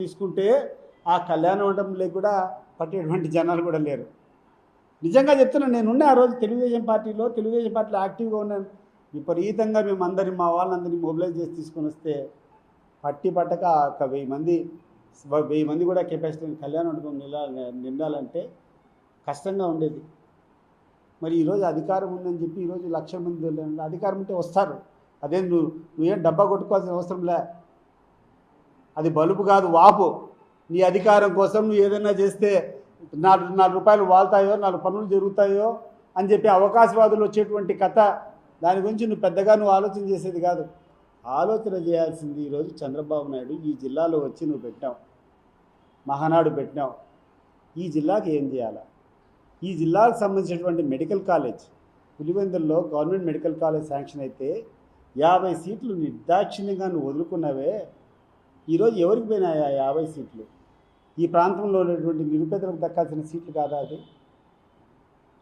తీసుకుంటే ఆ కళ్యాణ మండపంలో కూడా పట్టేటువంటి జనాలు కూడా లేరు. నిజంగా చెప్తున్నాను, నేనున్నా ఆ రోజు తెలుగుదేశం పార్టీలో యాక్టివ్గా ఉన్నాను. విపరీతంగా మేము మా వాళ్ళందరినీ మొబిలైజ్ చేసి తీసుకొని వస్తే పట్టక ఒక 1000 మంది కూడా కెపాసిటీ కళ్యాణ మండపం నిండాలంటే కష్టంగా ఉండేది. మరి ఈరోజు అధికారం ఉందని చెప్పి ఈరోజు 1,00,000 మంది అధికారం ఉంటే వస్తారు. అదే నువ్వేం డబ్బా కొట్టుకోవాల్సిన అవసరం లే. అది బలుపు కాదు, వాపు. నీ అధికారం కోసం నువ్వు ఏదైనా చేస్తే 4 రూపాయలు వాళ్తాయో, 4 పనులు జరుగుతాయో అని చెప్పి అవకాశవాదులు వచ్చేటువంటి కథ. దాని గురించి నువ్వు పెద్దగా ఆలోచన చేసేది కాదు. ఆలోచన చేయాల్సింది ఈరోజు చంద్రబాబు నాయుడు. ఈ జిల్లాలో వచ్చి నువ్వు పెట్టావు, మహానాడు పెట్టినావు. ఈ జిల్లాకి ఏం చేయాలా? ఈ జిల్లాకు సంబంధించినటువంటి మెడికల్ కాలేజ్ పులివెందుల్లో గవర్నమెంట్ మెడికల్ కాలేజ్ శాంక్షన్ అయితే 50 సీట్లు నిర్దాక్షిణ్యంగా నువ్వు వదులుకున్నావే. ఈరోజు ఎవరికి పోయినాయా 50 సీట్లు? ఈ ప్రాంతంలో ఉన్నటువంటి నిరుపేదలకు దక్కాల్సిన సీట్లు కాదా అది?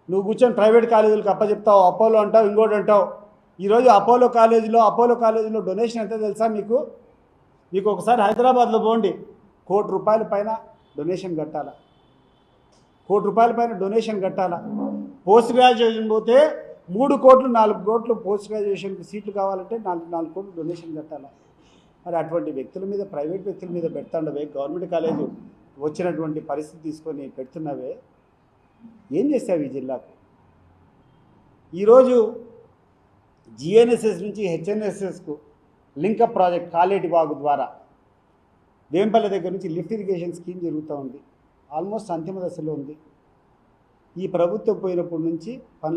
నువ్వు కూర్చొని ప్రైవేట్ కాలేజీలకు అప్పచెప్తావు, అపోలో అంటావు, ఇంకోటి అంటావు. ఈరోజు అపోలో కాలేజీలో డొనేషన్ ఎంత తెలుసా మీకు? ఒకసారి హైదరాబాద్లో పోండి, ₹1,00,00,000 పైన డొనేషన్ కట్టాలా? డొనేషన్ కట్టాలా? పోస్ట్ గ్రాడ్యుయేషన్ పోతే 3 కోట్లు 4 కోట్లు పోస్ట్ గ్రాడ్యుయేషన్కి సీట్లు కావాలంటే 4 కోట్లు డొనేషన్ కట్టాలా? మరి అటువంటి వ్యక్తుల మీద, ప్రైవేట్ వ్యక్తుల మీద పెడుతుండవే, గవర్నమెంట్ కాలేజీ వచ్చినటువంటి పరిస్థితి తీసుకొని పెడుతున్నవే. ఏం చేస్తావు ఈ జిల్లాకు? ఈరోజు GNSS నుంచి HNSSకు లింకప్ ప్రాజెక్ట్ కాలేటి వాగు ద్వారా వేంపల్లి దగ్గర నుంచి లిఫ్ట్ ఇరిగేషన్ స్కీమ్ జరుగుతూ ఉంది. ఆల్మోస్ట్ అంతిమ దశలో ఉంది. ఈ ప్రభుత్వం పోయినప్పటి నుంచి పనులు